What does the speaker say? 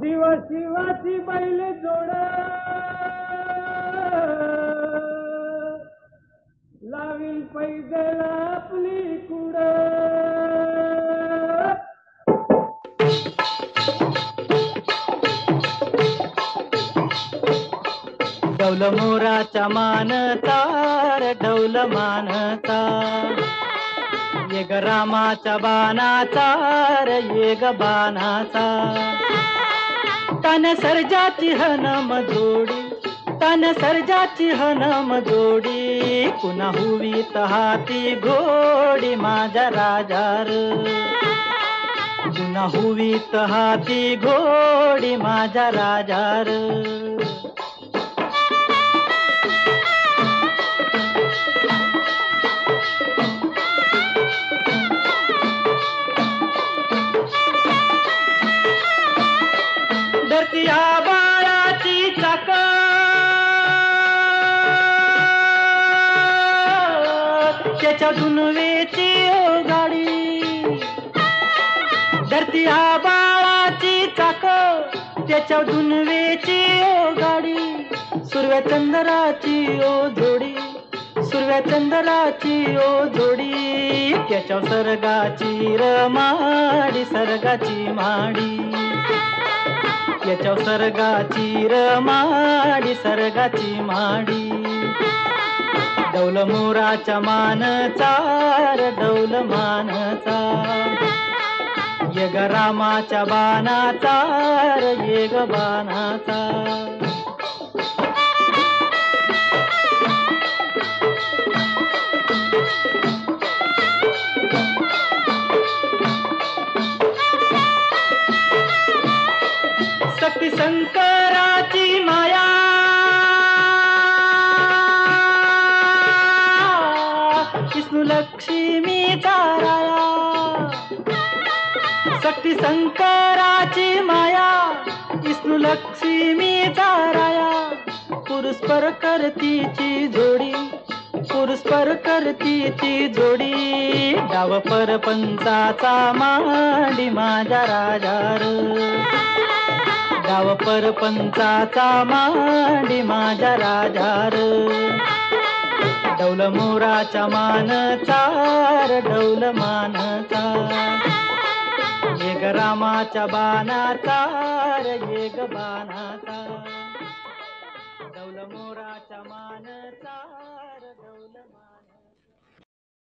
दिवशिवाची बैल जोड लावील पैदला आपली कुड डौल मोराच्या मानता डौल मानता ये ग रामाच्या बाणाचा ये ग बाणाचा तन सर्जाची हनम जोडी तन सर्जाची हनम जोडी पुन्हा हुवीत हाती घोडी माझ्या राजार पुन्हा हुवीत हाती घोडी माझ्या राजार धरतीया बाळाची चाक त्याच्या दुनवेची गाडी धरतीया बाळाची चाक त्याच्या दुनवेची गाडी सुरव्या चंद्राची ओ जोडी सुरव्या चंद्राची ओ जोडी त्याच्या सर्गाची रमाडी सर्गाची माडी याच्या सर्गाची रमाडी सर्गाची माडी डौल मोराच्या मानचा डौल मानचा ये ग रामाच्या बाणाचा ये ग बाणाचा शक्ती शंकराची माया विष्णू लक्ष्मीचा राया शक्ती शंकराची माया विष्णू लक्ष्मीचा राया पुरुषपर करतीची जोडी पुरुषपर करतीची जोडी डाव परपंचाचा मांडी माझ्या राजार डाव परपंचाचा मांडी माझ्या राजार डौल मोराच्या मानचा डौल मानचा ये ग रामाच्या बाणाचा ये ग बाणाचा डौल मोराच्या मानचा